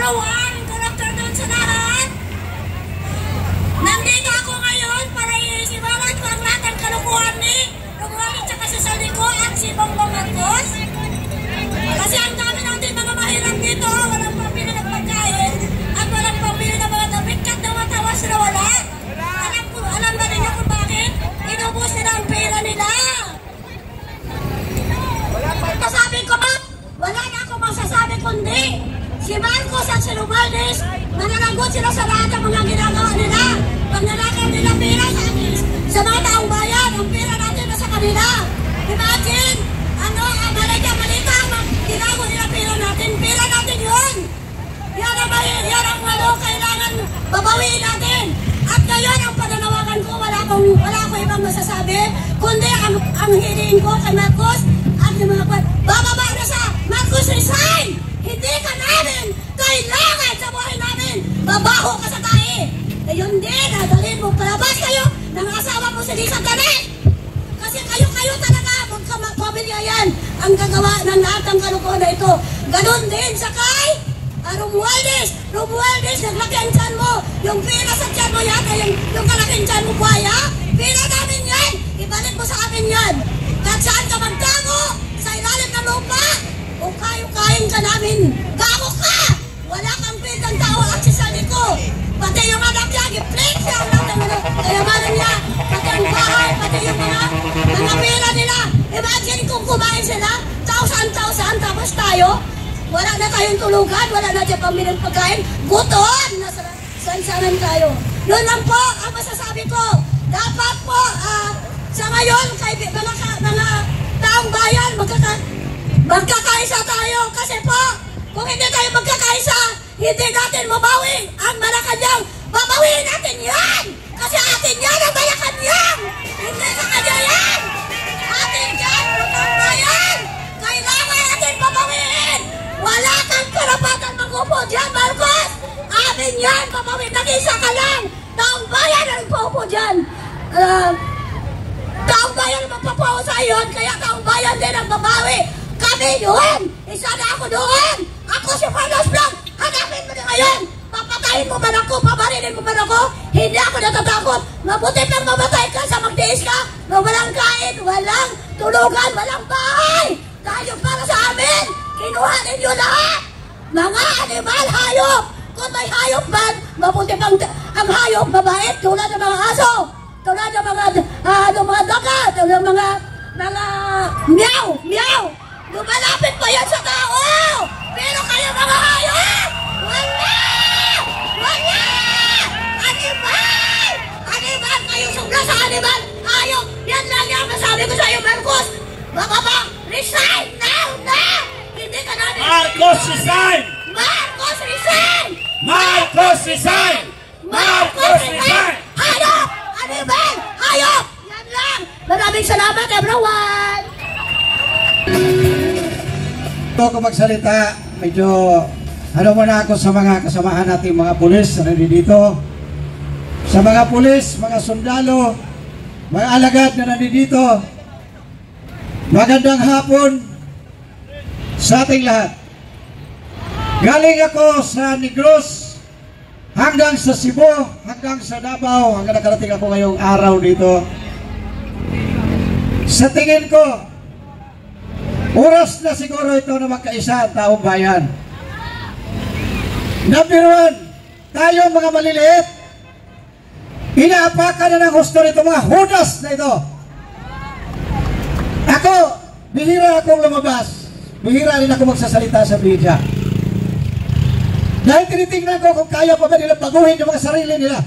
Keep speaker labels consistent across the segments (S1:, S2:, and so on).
S1: everyone, good afternoon sa lahat. Nandito ako ngayon para isiwalat ko ang lahat ng kalukuhan ni Romualdez tsaka si Saldico at si Bongbong Marcos. Kasi ang dami natin mga mahirap dito, walang pambili ng pagkain at walang pambili ng mga nabikat na matawas na wala. Alam ba ninyo kung bakit? Inubos nila ang pera nila. Masasabi ko ba? Wala na akong masasabi kundi si Marcos at si Romualdez, mananagot sila sa lahat ng mga ginagawa nila. Pag nanakaw nila pera sa mga taong bayan, ang pera natin na sa kanila. Imagine, ang malita ang ginagawa nila pera natin yun. Yan ang kailangan babawiin natin. At ngayon, ang pananawagan ko, wala ko ibang masasabi, kundi ang hiliin ko kay Marcos at yung mga bababa na sa Marcos resign! Hindi ka namin kailangan sa buhay namin! Babaho ka sa tae! Ngayon din, nadalhin mo, palabas kayo ng asawa mo si Lisa Ganet! Kasi kayo talaga, magkamapamilya yan ang gagawa ng lahat ng kalukuhan na ito. Ganon din sa kay Romualdez, naglaki ang tiyan mo. Yung pera sa tiyan mo yata, yung kalaking tiyan mo buhaya, pera namin yan! Ibalik mo sa amin yan! Kahit saan ka magtago, sa ilalim ng lupa, o kayo-kain ka namin, gago ka! Wala kang pindang tao at si Saldico. Pati yung anak niya, i-flake siya lang ng kayamanan niya. Pati ang bahay, pati yung mga pera nila. Imagine kung kumain sila, tausan, tapos tayo. Wala na tayong tulugan, wala na dyan pamilang pagkain. Gutom! Sansanan tayo. Yun lang po ang masasabi ko. Dapat po, sa ngayon, mga taong bayan, magkakaisa tayo. Kasi po, kung hindi tayo magkakaisa, hindi natin mabawi ang Malacanang. Babawiin natin yan! Kasi atin yan ang Malacanang! Hindi sa kanya yan! Atin yan, taong bayan! Kailangan natin babawiin! Wala kang karapatan mag-upo dyan, Marcos! Amin yan, babawiin. Nag-isa ka lang! Taong bayan ang paupo dyan! Taong bayan ang magpapaw sa iyon, kaya taong bayan din ang babawi. Kami doon! Isa na ako doon! Ako si Carlos Blanc! Hanapin mo na ngayon! Papatayin mo man ako, pabarinin mo man ako, hindi ako natatakot. Mabuti pang mamatay ka sa magtiis ka na walang kain, walang tulugan, walang bahay. Tayo para sa amin, kinuha ninyo lahat. Mga animal, hayop. Kung may hayop man, mabuti pang ang hayop mabait tulad ng mga aso, tulad ng mga daga, tulad ng mga meow. Lumalapit pa yan sa tao. Pero kayo mga hayop, wala! Animal! Kayo sugla sa animal! Hayop! Yan lang yung masabi ko sa iyo, Marcos! Bababa! Resign! Now! Hindi ka namin...
S2: Marcos resign!
S1: Marcos resign!
S2: Marcos resign! Marcos resign!
S1: Hayop! Animal! Hayop! Yan lang! Maraming salamat, everyone!
S3: Ito ako magsalita, medyo muna ako sa mga kasamahan nating mga pulis na nandito. Sa mga pulis, mga sundalo, mga alagad na nandito. Magandang hapon sa ating lahat. Galing ako sa Negros hanggang sa Cebu, hanggang sa Davao, hanggang nakarating ako ngayong araw dito. Sa tingin ko, oras na siguro ito na magkaisa ang taong bayan. Number one, tayo mga maliliit, inaapakan na ng gusto nito mga hudas na ito. Ako, bihira akong lumabas. Bihira rin ako magsasalita sa media. Dahil tinitingnan ko kung kaya pa ba nila baguhin yung mga sarili nila.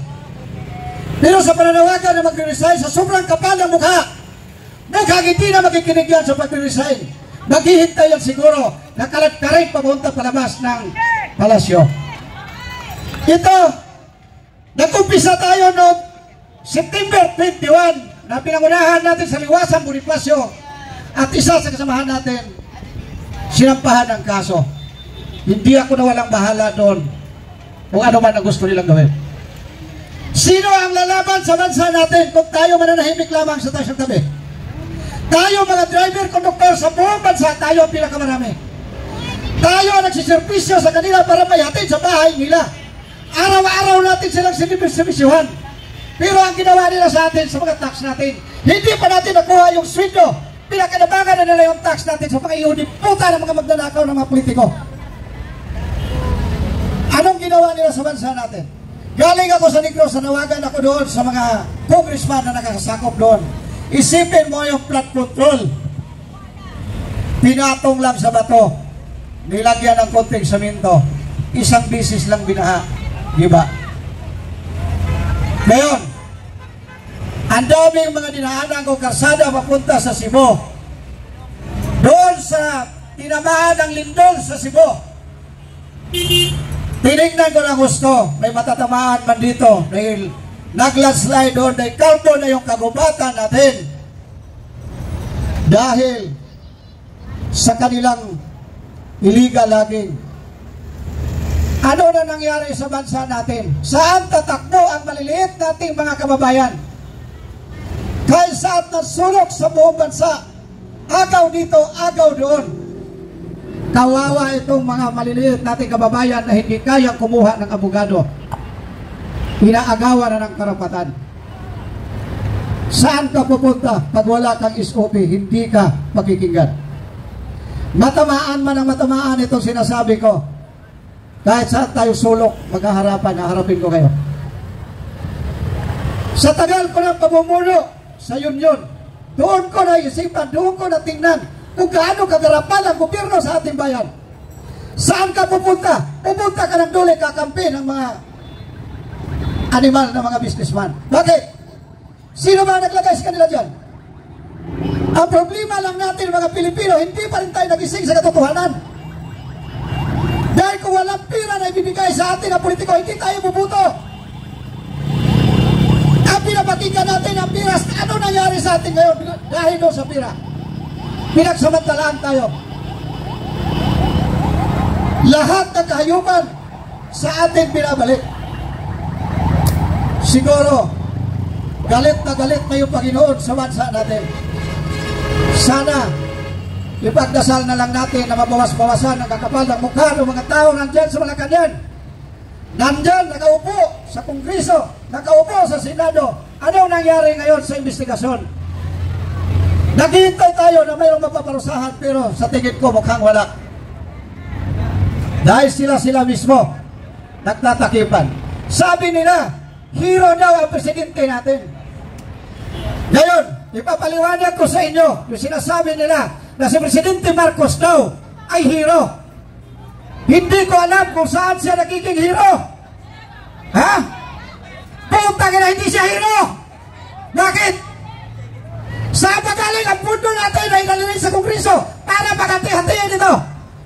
S3: Pero sa pananawagan na mag-resign sa sobrang kapal ng mukha, mukhang hindi na makikinig yan sa pag-resign. Maghihintay yan siguro na kalat-karing papunta palabas ng palasyo. Ito, nag-umpisa tayo noong September 21 na pinangunahan natin sa Liwasan, Bonifacio, at isa sa kasamahan natin sinampahan ng kaso. Hindi ako na walang bahala doon kung ano man ang gusto nilang gawin. Sino ang lalaban sa bansa natin kung tayo mananahimik lamang sa tasyong tabi? Tayo mga driver, conductor sa buong bansa, tayo ang pinakamarami. Tayo ang nagsiservisyo sa kanila para mayatin sa bahay nila. Araw-araw natin silang siniservisyuhan. Pero ang ginawa nila sa atin sa mga tax natin, hindi pa natin nakuha yung sweldo. Pinakanabangan na nila yung tax natin sa mga iudi puta ng mga magnanakaw ng mga politiko. Anong ginawa nila sa bansa natin? Galing ako sa Negros, nawagan ako doon sa mga congressman na nakakasakop doon. Isipin mo yung flood control. Pinatong lang sa bato. Nilagyan ng konting saminto. Isang bisis lang binaha. Diba? Ngayon, ang daming mga dinaanan ko karsada papunta sa Cebu. Doon sa tinamaan ng lindol sa Cebu. Tinignan ko ng gusto, may matatamaan man dito dahil naglandslide doon, dahil kalbo na yung kagubatan natin. Dahil sa kanilang illegal logging. Ano na nangyari sa bansa natin? Saan tatakbo ang maliliit nating mga kababayan? Kahit saan nasulok sa buong bansa, agaw dito, agaw doon. Kawawa itong mga maliliit nating kababayan na hindi kayang kumuha ng abogado. Inaagawan na ng karapatan. Saan ka pupunta pag wala kang SOP, hindi ka makikinggan? Matamaan man ang matamaan itong sinasabi ko. Kahit saan tayo sulok, maghaharapan, haharapin ko kayo. Sa tagal ko ng pamumuno sa Union, doon ko naisipan, doon ko natingnan kung gaano kagarapan ang gobyerno sa ating bayan. Saan ka pupunta? Pupunta ka ng dole, kakampi ng mga animal na mga businessman. Bakit? Sino ba naglagay sa kanila dyan? Ang problema lang natin mga Pilipino, hindi pa rin tayo nagising sa katotohanan. Dahil kung walang pira na ibibigay sa atin ang politiko, hindi tayo bubuto. Ang pinapakinggan natin ang pira, ano nangyari sa atin ngayon dahil doon sa pira? Pinagsamantalaan tayo. Lahat ng kahayupan sa atin pinabalik. Siguro, galit na yung Panginoon sa bansa natin. Sana, ipagdasal na lang natin na mabawas-bawasan ang kakapal ng mukha ng mga tao nandyan sa Malacanang. Nandyan, nakaupo sa Kongreso, nakaupo sa Senado. Anong nangyari ngayon sa investigasyon? Naghihintay tayo na mayroong mapaparusahan, pero sa tingin ko mukhang wala. Dahil sila mismo nagtatakipan. Sabi nila, hero daw ang presidente natin. Ngayon, ipapaliwanag ko sa inyo yung sinasabi nila na si Presidente Marcos daw ay hero. Hindi ko alam kung saan siya nagiging hero. Ha? Puta ka na, hindi siya hero. Bakit? Saan ba galing ang pundo natin na inalinig sa Kongreso para paghati-hatiin ito?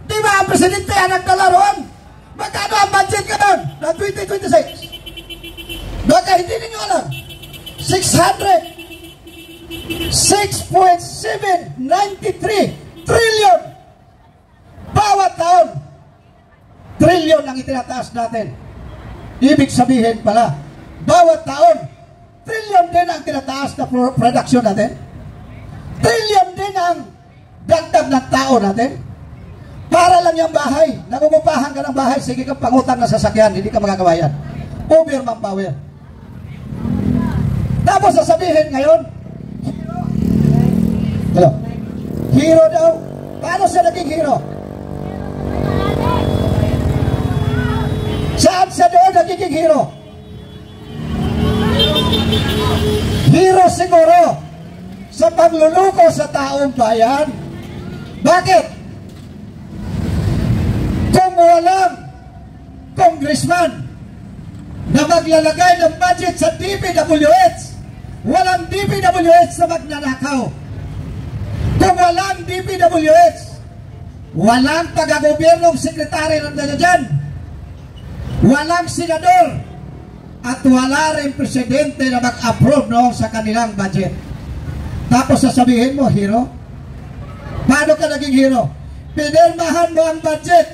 S3: Di ba ang Presidente ang nagdala roon? Magkano ang budget ka doon na 2026? Baka hindi ninyo alam. 6.793 trillion bawat taon. Trillion ang itinataas natin. Ibig sabihin pala, bawat taon, trillion din ang tinataas na production natin. Trillion din ang dagdag ng tao natin. Para lang yung bahay. Nangungupahan ka ng bahay, sige kang pangutang na sasakyan, hindi ka magagawa yan. Over manpower. Tapos sasabihin ngayon, hello, hero daw. Paano siya naging hero? Saan siya doon nagiging hero? Hero siguro sa pagluluko sa taong bayan. Bakit? Kung walang congressman na maglalagay ng budget sa DPWH, walang DPWH na magnanakaw. Kung walang DPWH, walang taga-gobyernong sekretary ng dyan, walang senador, at wala rin presidente na mag-approve noong sa kanilang budget. Tapos sasabihin mo, hero? Paano ka naging hero? Pinirmahan mo ang budget.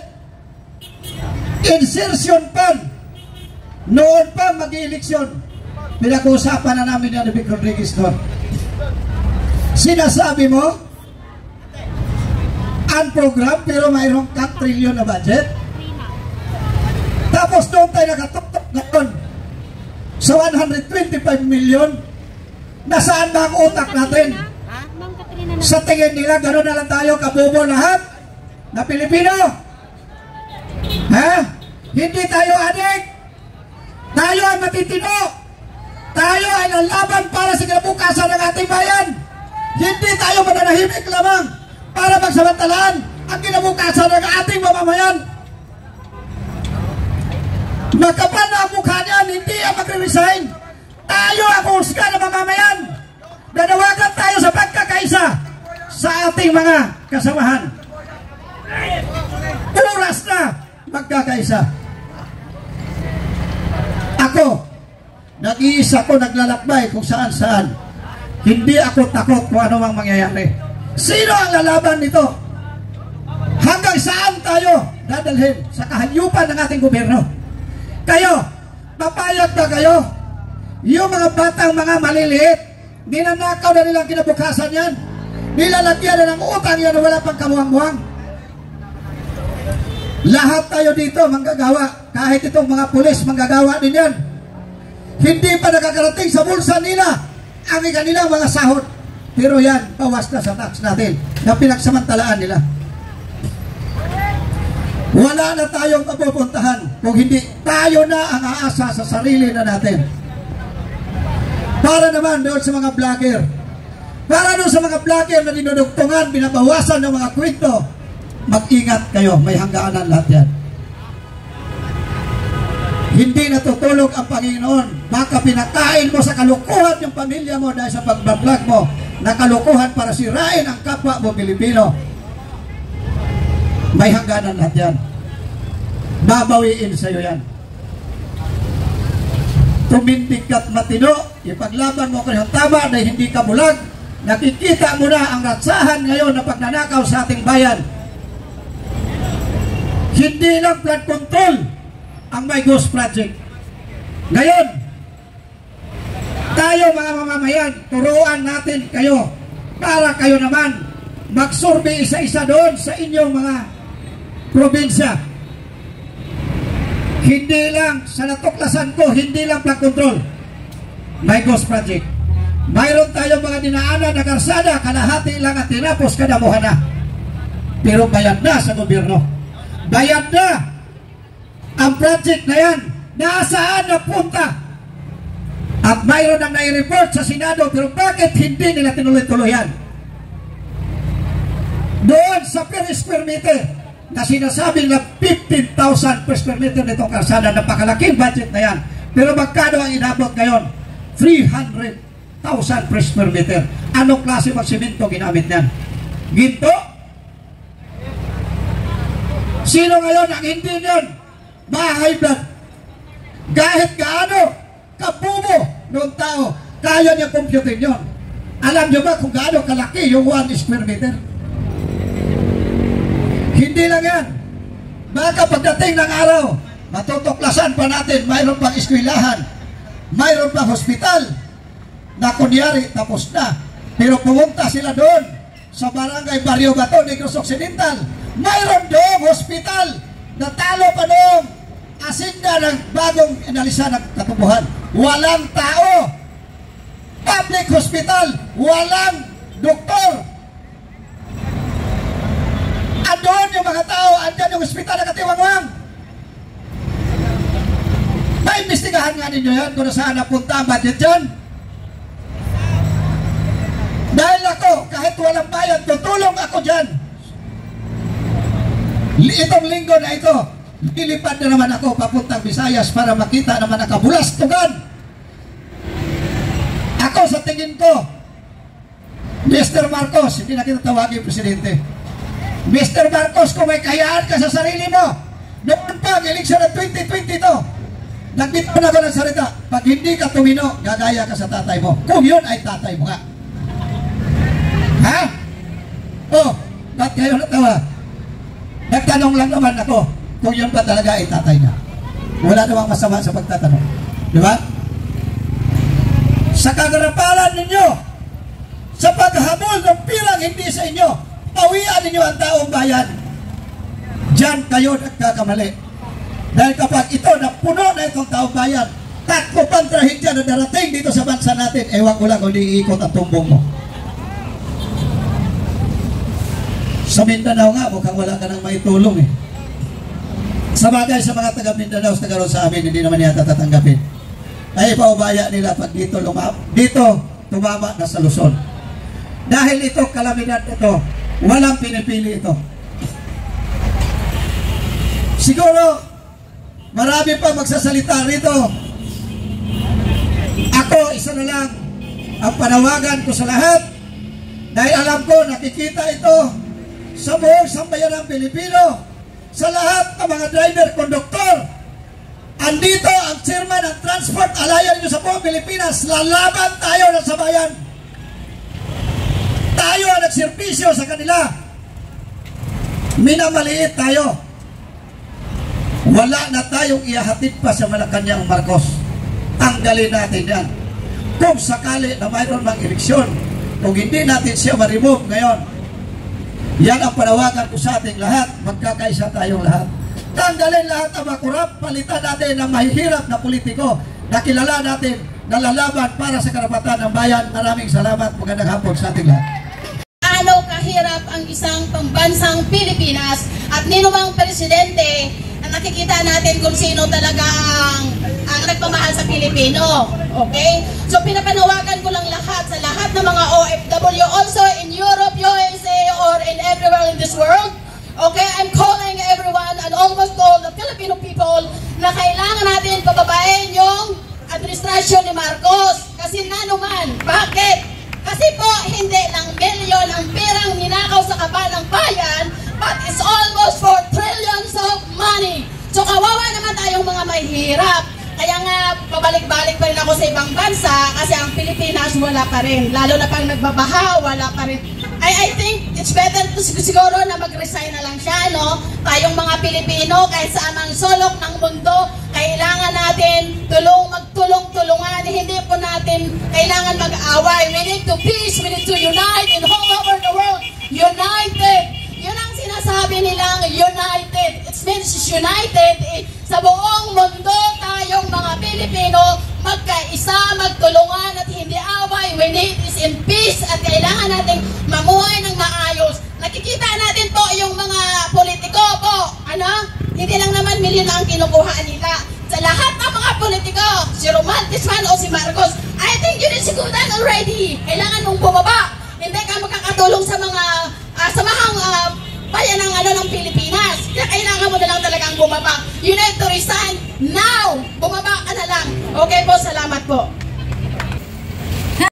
S3: Insertion fund. Noon pa mag-eleksyon. Pinag-uusapan na namin yan ni Vic Rodriguez doon. Sinasabi mo, program pero mayroong 4 trillion na budget. Tapos doon tayo nakatutok ngayon sa 125 million. Nasaan ba ang utak natin? Sa tingin nila, gano'n na lang tayo kabobo lahat na Pilipino. Ha? Hindi tayo adik. Tayo ay matitino. Tayo ay lalaban para sa kinabukasan ng ating bayan. Hindi tayo mananahimik lamang para magsamantalaan ang kinabukasan ng ating mamamayan. Magkapal na ang mukha niyan, hindi ang magre-resign. Tayo ang husga ng mamamayan. Nanawagan tayo sa pagkakaisa sa ating mga kasamahan. Oras na magkakaisa. Ako, nag-iisa ko naglalakbay kung saan-saan. Hindi ako takot kung ano mang mangyayari. Sino ang lalaban nito? Hanggang saan tayo dadalhin sa kahayupan ng ating gobyerno? Kayo, papayag ba kayo? Yung mga batang mga maliliit, ninanakaw na nilang kinabukasan yan. Nilalagyan na ng utang yan na wala pang kamuhang-muhang. Lahat tayo dito manggagawa. Kahit itong mga pulis, manggagawa din yan. Hindi pa nakakarating sa bulsa nila ang kanilang mga sahod. Pero yan, bawas na sa tax natin na pinagsamantalaan nila. Wala na tayong mapupuntahan kung hindi tayo na ang aasa sa sarili na natin. Para naman doon sa mga vlogger, para doon sa mga vlogger na dinudugtungan, binabawasan ng mga kwento, mag-ingat kayo, may hangganan lahat yan. Hindi natutulog ang Panginoon. Baka pinakain mo sa kalukuhan yung pamilya mo dahil sa pagbablog mo na kalukuhan para sirain ang kapwa mo Pilipino. May hangganan lahat yan. Babawiin sa'yo yan. Tumindig ka't matino, ipaglaban mo kanyang tama na hindi ka bulag. Nakikita mo na ang ratsahan ngayon na pagnanakaw sa ating bayan. Hindi lang flood control ang may ghost project. Ngayon, tayo mga mamamayan, turuan natin kayo para kayo naman magsurvey isa-isa doon sa inyong mga probinsya. Hindi lang, sa natuklasan ko, hindi lang flood control, may ghost project. Mayroon tayong mga dinaanan na karsada, kalahati lang at tinapos, kadamuhan na. Pero bayad na sa gobyerno. Bayad na ang project na yan. Nasaan na punta? At mayroon nang nai-report sa Senado, pero bakit hindi nila tinuloy-tuloy yan? Doon sa per square meter na sinasabing na 15,000 per square meter nitong karsada, napakalaking budget na yan. Pero magkano ang inabot ngayon? 300,000 per square meter. Anong klase ng simento ginamit niyan? Ginto? Sino ngayon ang hindi niyon? Bahay blood. Kahit gaano kabubo noong tao, kaya niya computin yun. Alam niyo ba kung gaano kalaki yung 1 square meter? Hindi lang yan. Baka pagdating ng araw, matutuklasan pa natin, mayroon pang eskwelahan, mayroon pang hospital, na kunyari tapos na. Pero pumunta sila doon sa barangay Barrio Bato, Negros Occidental, mayroon doon hospital na talo pa noong asinda ng bagong inalisa ng katubuhan. Walang tao. Public hospital, walang doktor. Andun yung mga tao, andyan yung hospital na katiwangwang. Maimbestigahan nga ninyo yan kung saan napunta ang budget dyan. Dahil ako, kahit walang bayad, tutulong ako dyan. Itong linggo na ito, lilipad na naman ako papuntang Visayas para makita naman ang kabulastugan. Ako sa tingin ko, Mr. Marcos, hindi na kita tawagin Presidente. Mr. Marcos, kung may kayaan ka sa sarili mo, noon pa, eleksyon ng 2022, nagbitaw na ako ng salita, pag hindi ka tumino, gagaya ka sa tatay mo. Kung yun ay tatay mo nga. Ha? Oh, ba't kayo natawa? Nagtanong lang naman ako kung yun ba talaga ay tatay na. Wala namang masama sa pagtatanong. Di ba? Sa kagarapalan ninyo, sa paghabol ng pirang hindi sa inyo, pawian ninyo ang taong bayan. Diyan kayo nagkakamali. Dahil kapag ito napuno na itong taong bayan, takbo pang trahedya na darating dito sa bansa natin, ewan ko lang kung iikot ang tumbong mo. Sa Mindanao nga, mukhang wala ka nang maitulong eh. Sa bagay sa mga taga Mindanao, taga ron sa amin, hindi naman yata tatanggapin. Ay paubaya nila pag dito tumama na sa Luzon. Dahil ito, kalamidad ito, walang pinipili ito. Siguro, marami pa magsasalita rito. Ako, isa na lang ang panawagan ko sa lahat. Dahil alam ko, nakikita ito sa buong sambayan ng Pilipino, sa lahat ng mga driver, konduktor. Andito ang chairman ng Transport Alliance sa buong Pilipinas. Lalaban tayo ng sabayan. Tayo ang nagservisyo sa kanila. Minamaliit tayo. Wala na tayong ihahatid pa sa Malacanang Marcos. Tanggalin natin yan. Kung sakali na mayroon mang eleksyon, kung hindi natin siya ma-remove ngayon, yan ang panawagan ko sa ating lahat. Magkakaisa tayong lahat. Tanggalin lahat ang makurap. Palitan natin ng mahihirap na politiko na kilala natin na lalaban para sa karapatan ng bayan. Maraming salamat. Magandang hapon sa ating lahat.
S4: Ano kahirap ang isang pambansang Pilipinas at ninumang presidente na nakikita natin kung sino talaga ang nagmamahal sa Pilipino. Okay? So pinapanawagan ko lang lahat sa lahat ng mga OFW also in Europe, USA, or in everywhere in this world. Okay? I'm calling everyone and almost all the Filipino people na kailangan natin pababain yung administrasyon ni Marcos. Kasi nanuman. Bakit? Kasi po, hindi lang milyon ang perang ninakaw sa kaban ng bayan, but it's almost 4 trillions of money. So kawawa naman tayong mga mahihirap. Kaya nga, pabalik-balik pa rin ako sa ibang bansa kasi ang Pilipinas wala pa rin. Lalo na pang nagbabaha, wala pa rin. I think it's better to siguro na mag-resign na lang siya, no? Tayong mga Pilipino, kahit sa amang sulok ng mundo, kailangan natin magtulong-tulungan. Hindi po natin kailangan mag-away. We need to peace, we need to unite in all over the world. United! Yun ang sinasabi nilang united. It means united. Sa buong mundo, tayong mga Pilipino, magkaisa, magtulungan at hindi away. We need is in peace at kailangan natin mamuhay ng maayos. Nakikita natin po yung mga politiko po. Ano? Hindi lang naman milyon ang kinukuha nila. Sa lahat ng mga politiko, si Romantis man o si Marcos, I think yun is siguran already. Kailangan mong bumaba. Hindi ka makakatulong sa mga samahang bayan ng Pilipinas. Kaya kailangan mo na lang talagang bumaba. You need to resign now. Bumaba ka na lang. Okay po, salamat po.